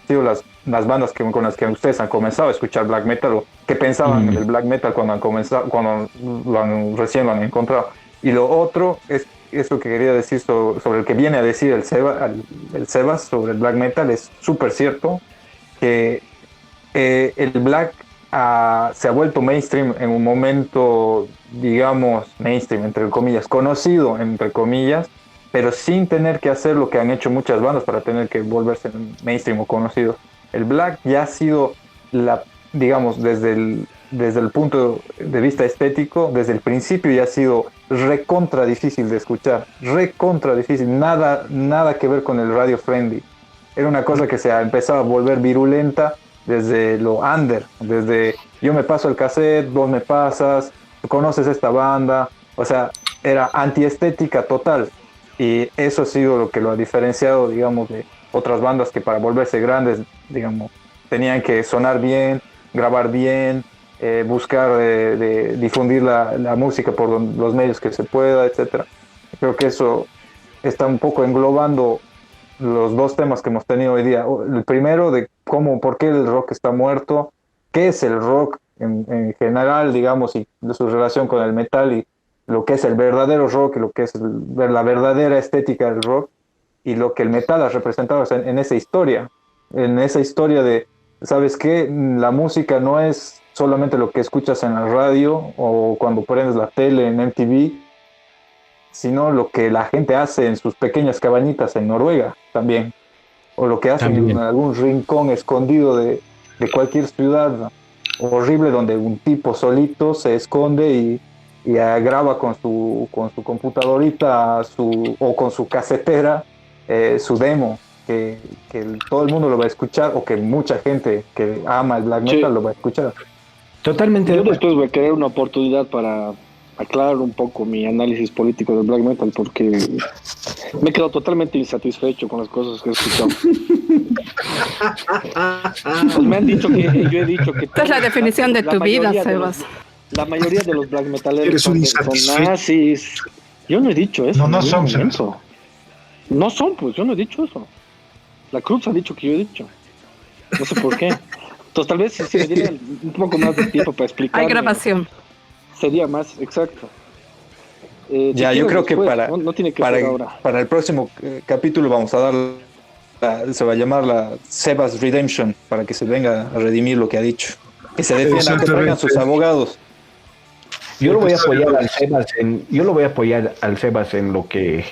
sido las bandas con las que ustedes han comenzado a escuchar black metal, o qué pensaban del black metal cuando han comenzado, recién lo han encontrado. Y lo otro es eso que quería decir sobre el que viene a decir el Sebas sobre el black metal. Es súper cierto que el black se ha vuelto mainstream en un momento, digamos, mainstream, entre comillas, conocido, entre comillas, pero sin tener que hacer lo que han hecho muchas bandas para tener que volverse mainstream o conocido. El black ya ha sido, digamos, desde el punto de vista estético, desde el principio ya ha sido recontra difícil de escuchar, recontra difícil, nada que ver con el radio friendly. Era una cosa que se ha empezado a volver virulenta desde lo under, desde yo me paso el cassette, vos me pasas, conoces esta banda, o sea, era antiestética total, y eso ha sido lo que lo ha diferenciado, digamos, de otras bandas que para volverse grandes, digamos, tenían que sonar bien, grabar bien, buscar de difundir la música por los medios que se pueda, etcétera. Creo que eso está un poco englobando los dos temas que hemos tenido hoy día. El primero de por qué el rock está muerto, qué es el rock en general, digamos, y de su relación con el metal, y lo que es el verdadero rock, y lo que es la verdadera estética del rock, y lo que el metal ha representado en esa historia de, ¿sabes qué? La música no es solamente lo que escuchas en la radio o cuando prendes la tele en MTV, sino lo que la gente hace en sus pequeñas cabañitas en Noruega también, o lo que hacen en algún rincón escondido de cualquier ciudad horrible, donde un tipo solito se esconde y graba con su computadorita o con su casetera su demo, que todo el mundo lo va a escuchar, o que mucha gente que ama el black metal lo va a escuchar. Totalmente. Yo después voy a querer una oportunidad para aclarar un poco mi análisis político del black metal, porque me he quedado totalmente insatisfecho con las cosas que he escuchado. Pues me han dicho que yo he dicho que esta es la definición de tu vida, Sebas. La mayoría de los black metaleros son nazis. Yo no he dicho eso. No son. No son, pues yo no he dicho eso. La Cruz ha dicho que yo he dicho. No sé por qué. Entonces tal vez si me dieran un poco más de tiempo para explicar. Hay grabación. Sería más exacto. Ya, yo creo después, que no tiene que ser ahora. Para el próximo capítulo vamos a dar, se va a llamar la Sebas Redemption, para que se venga a redimir lo que ha dicho. Que se defiendan, que traigan sus abogados. Yo lo voy a apoyar al Sebas en lo que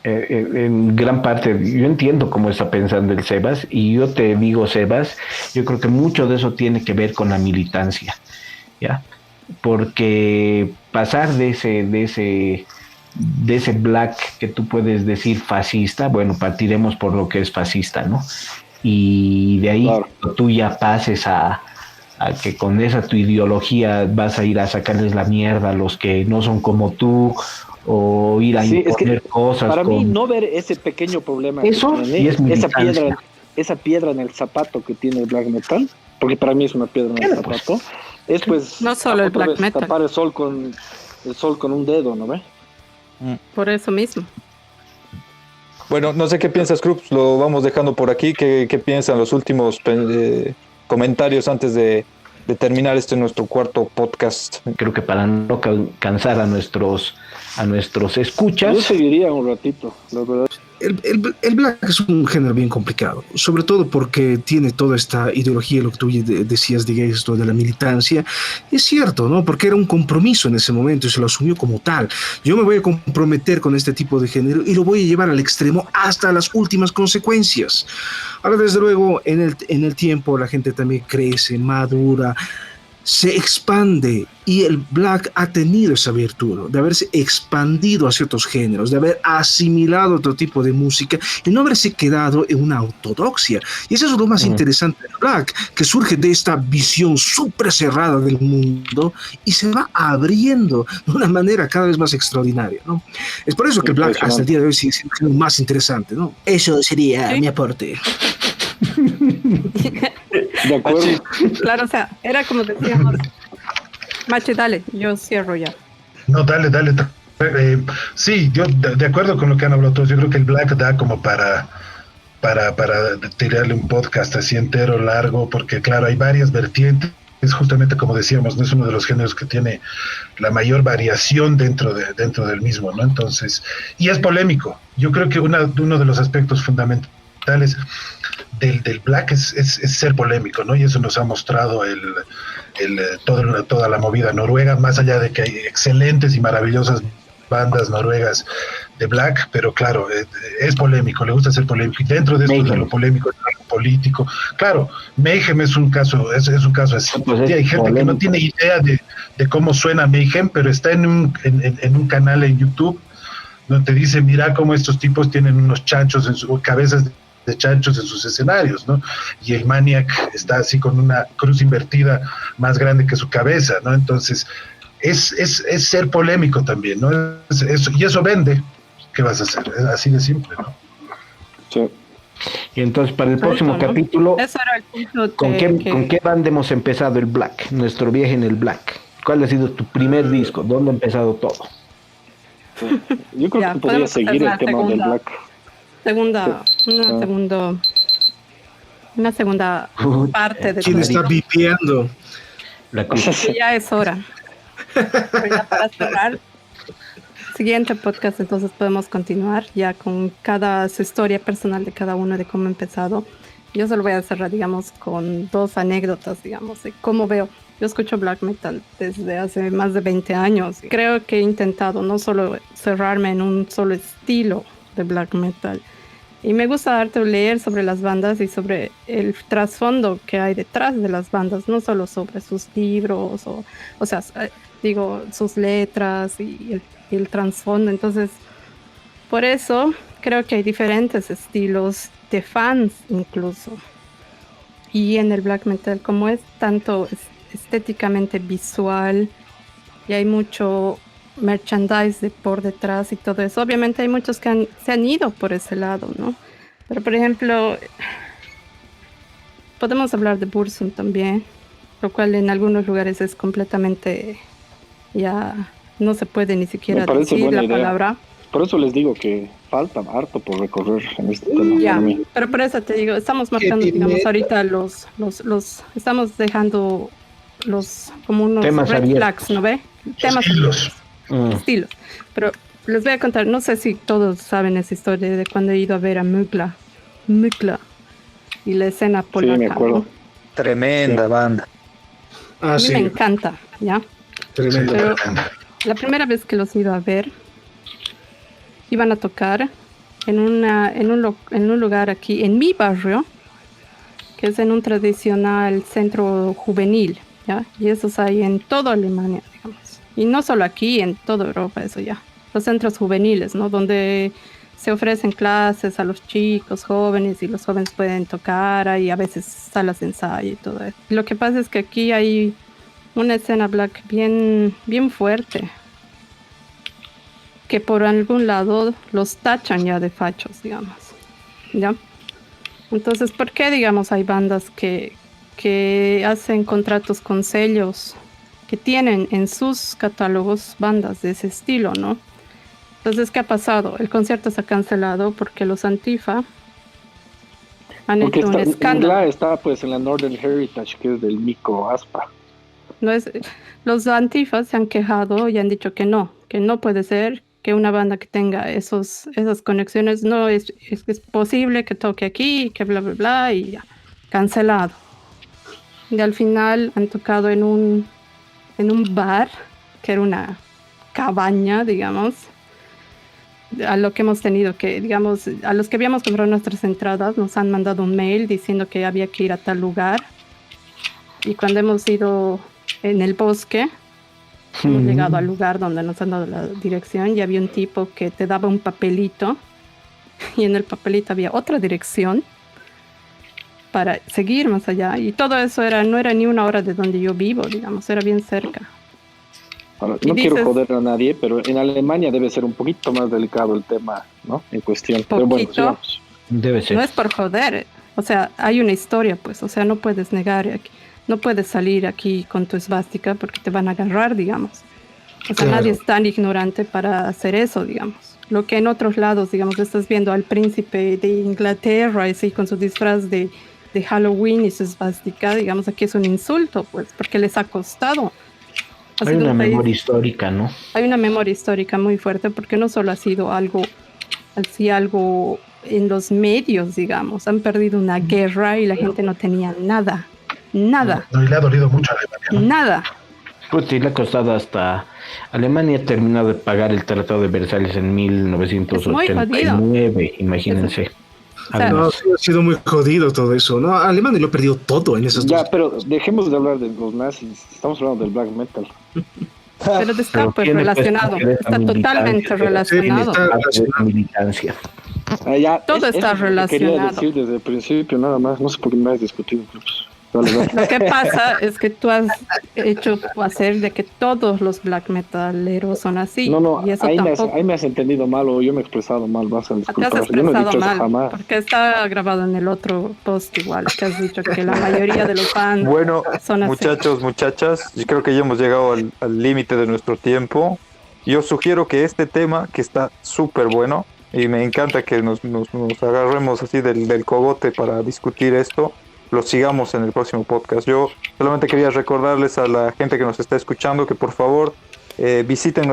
en gran parte yo entiendo cómo está pensando el Sebas, y yo te digo, Sebas, yo creo que mucho de eso tiene que ver con la militancia, ¿ya? Porque pasar de ese black que tú puedes decir fascista, bueno, partiremos por lo que es fascista, ¿no? Y de ahí claro, tú ya pases a que con esa tu ideología vas a ir a sacarles la mierda a los que no son como tú, o ir a imponer cosas. Para mí no ver ese pequeño problema, eso que tiene, esa piedra en el zapato que tiene el black metal, porque para mí es una piedra en el zapato, es pues no solo el black metal, tapar el sol con un dedo, ¿no ve? Por eso mismo. Bueno, no sé qué piensas, Krups, lo vamos dejando por aquí. ¿Qué piensan los últimos comentarios antes de terminar nuestro cuarto podcast? Creo que para no cansar a nuestros escuchas, yo seguiría un ratito, la verdad. El black es un género bien complicado, sobre todo porque tiene toda esta ideología, lo que tú decías de esto de la militancia. Es cierto, ¿no? Porque era un compromiso en ese momento y se lo asumió como tal. Yo me voy a comprometer con este tipo de género y lo voy a llevar al extremo hasta las últimas consecuencias. Ahora, desde luego, en el tiempo la gente también crece, madura, se expande, y el black ha tenido esa virtud, ¿no?, de haberse expandido a ciertos géneros, de haber asimilado otro tipo de música y no haberse quedado en una ortodoxia. Y eso es lo más interesante del black, que surge de esta visión súper cerrada del mundo y se va abriendo de una manera cada vez más extraordinaria, ¿no? Es por eso que el black hasta el día de hoy sigue siendo más interesante, ¿no? Eso sería mi aporte. De acuerdo. Claro, o sea, era como decíamos. Machi, dale, yo cierro ya. No, dale. Sí, yo de acuerdo con lo que han hablado todos. Yo creo que el black da como para tirarle un podcast así entero, largo, porque claro, hay varias vertientes. Es justamente como decíamos, no es uno de los géneros que tiene la mayor variación dentro del mismo, ¿no? Entonces, y es polémico. Yo creo que uno de los aspectos fundamentales del black es ser polémico, ¿no? Y eso nos ha mostrado toda la movida noruega, más allá de que hay excelentes y maravillosas bandas noruegas de black, pero claro, es polémico, le gusta ser polémico, y dentro de esto de lo polémico, lo político, claro, Mayhem es un caso así. Pues hay gente polémico, que no tiene idea de cómo suena Mayhem, pero está en un canal en YouTube donde te dice, mira cómo estos tipos tienen unos chanchos en sus cabezas de chanchos en sus escenarios, ¿no? Y el Maniac está así con una cruz invertida más grande que su cabeza, ¿no? Entonces, es ser polémico también, ¿no? Y eso vende. ¿Qué vas a hacer? Es así de simple, ¿no? Sí. Y entonces, para el próximo ¿no? capítulo, Eso era el punto ¿con qué banda hemos empezado el black? Nuestro viaje en el black. ¿Cuál ha sido tu primer disco? ¿Dónde ha empezado todo? Yo creo que podría seguir el tema del black. Una segunda parte de ¿Quién está viviendo? Ya es hora. Ya para cerrar, siguiente podcast, entonces podemos continuar ya con su historia personal de cada uno, de cómo ha empezado. Yo solo voy a cerrar, digamos, con 2 anécdotas, digamos, de cómo veo. Yo escucho black metal desde hace más de 20 años. Creo que he intentado no solo cerrarme en un solo estilo de black metal. Y me gusta leer sobre las bandas y sobre el trasfondo que hay detrás de las bandas, no solo sobre sus libros, o sea, digo, sus letras y el trasfondo. Entonces, por eso creo que hay diferentes estilos de fans incluso. Y en el black metal, como es tanto estéticamente visual y hay mucho merchandise por detrás y todo eso, obviamente hay muchos que se han ido por ese lado, ¿no? Pero por ejemplo, podemos hablar de Burzum también, lo cual en algunos lugares es completamente, ya no se puede ni siquiera decir la palabra. Por eso les digo que falta harto por recorrer en este tema. Ya, pero por eso te digo, estamos marcando, digamos, ahorita estamos dejando como unos temas red abiertos. flags, ¿no ve? Temas estilos. Pero les voy a contar, no sé si todos saben esa historia de cuando he ido a ver a Mykla y la escena polaca. Sí, me acuerdo. ¿no? Tremenda banda. A mí me encanta, ¿ya? Tremenda. Pero la primera vez que los he ido a ver, iban a tocar en un lugar aquí, en mi barrio, que es en un tradicional centro juvenil, ¿ya? Y esos hay en toda Alemania, digamos. Y no solo aquí, en toda Europa, eso ya. Los centros juveniles, ¿no? Donde se ofrecen clases a los chicos jóvenes y los jóvenes pueden tocar, y a veces salas de ensayo y todo eso. Lo que pasa es que aquí hay una escena black bien, bien fuerte, que por algún lado los tachan ya de fachos, digamos, ¿ya? Entonces, ¿por qué, digamos, hay bandas que hacen contratos con sellos que tienen en sus catálogos bandas de ese estilo, ¿no? Entonces, ¿qué ha pasado? El concierto se ha cancelado porque los Antifa han hecho un escándalo. Está pues en la Northern Heritage, que es del Mico Aspa. Los Antifa se han quejado y han dicho que no puede ser que una banda que tenga esas conexiones no es posible que toque aquí, que bla, bla, bla, y ya, cancelado. Y al final han tocado en un bar, que era una cabaña, digamos, a lo que hemos tenido que, digamos, a los que habíamos comprado nuestras entradas, nos han mandado un mail diciendo que había que ir a tal lugar. Y cuando hemos ido en el bosque. Hemos llegado al lugar donde nos han dado la dirección y había un tipo que te daba un papelito y en el papelito había otra dirección para seguir más allá. Y todo eso no era ni una hora de donde yo vivo, digamos, era bien cerca. Ahora, no quiero joder a nadie, pero en Alemania debe ser un poquito más delicado el tema, ¿no? En cuestión. Pero bueno, sigamos. Debe ser. No es por joder, o sea, hay una historia, pues, o sea, no puedes negar, no puedes salir aquí con tu esvástica porque te van a agarrar, digamos. O sea, nadie es tan ignorante para hacer eso, digamos. Lo que en otros lados, digamos, estás viendo al príncipe de Inglaterra, así con su disfraz de Halloween y su esvástica, digamos, aquí es un insulto, pues, porque les ha costado. Hay una memoria histórica, ¿no? Hay una memoria histórica muy fuerte porque no solo ha sido algo en los medios, digamos. Han perdido una guerra y la gente no tenía nada. Nada. No, le ha dolido mucho a Alemania, ¿no? Nada. Pues sí, le ha costado hasta... Alemania ha terminado de pagar el Tratado de Versalles en 1989, imagínense. O sea, No, sí, ha sido muy jodido todo eso, ¿no? Alemania lo ha perdido todo en esas Ya, dos. pero dejemos de hablar de los nazis. Estamos hablando del black metal. pero está Pero pues tiene, pues, relacionado. Está totalmente relacionado. Sí, La militancia. Todo está relacionado. Quería decir desde el principio, nada más. No sé por qué me has discutido. Pues, dale, dale. Lo que pasa es que tú has hecho hacer de que todos los black metaleros son así. No, y eso ahí tampoco. me has entendido mal o yo me he expresado mal. Vas a Te disculpar. has Yo no he expresado dicho eso mal, jamás. porque está grabado en el otro post igual, que has dicho que la mayoría de los fans Bueno, son así. muchachos, muchachas, yo creo que ya hemos llegado al límite de nuestro tiempo. Yo sugiero que este tema, que está súper bueno, y me encanta que nos agarremos así del cogote para discutir esto, lo sigamos en el próximo podcast. Yo solamente quería recordarles a la gente que nos está escuchando que por favor visiten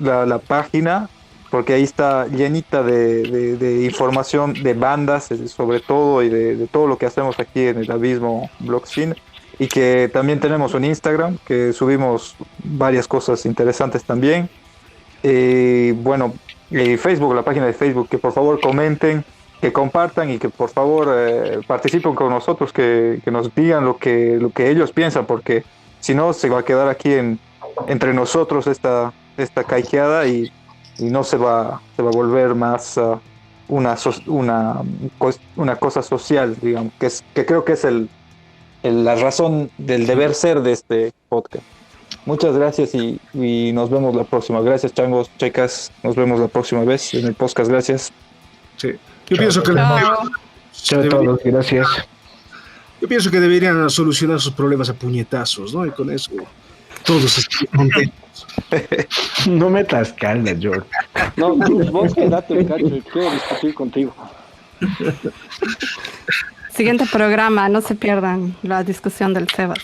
la página, porque ahí está llenita de información de bandas, sobre todo, y de todo lo que hacemos aquí en el Abismo Blockchain. Y que también tenemos un Instagram que subimos varias cosas interesantes también. Bueno, Facebook, la página de Facebook, que por favor comenten, que compartan y que por favor participen con nosotros, que nos digan lo que ellos piensan, porque si no se va a quedar aquí entre nosotros esta caiqueada y no se va a volver más una cosa social, digamos, que creo que es la razón del deber ser de este podcast. Muchas gracias y nos vemos la próxima. Gracias, changos, checas. Nos vemos la próxima vez en el podcast. Gracias. Sí. Yo pienso que Chao a todos, gracias. Yo pienso que deberían solucionar sus problemas a puñetazos, ¿no? Y con eso todos están contentos. No metas calma, George. No, vos quedate un cacho. Quiero discutir contigo. Siguiente programa, no se pierdan la discusión del Sebas.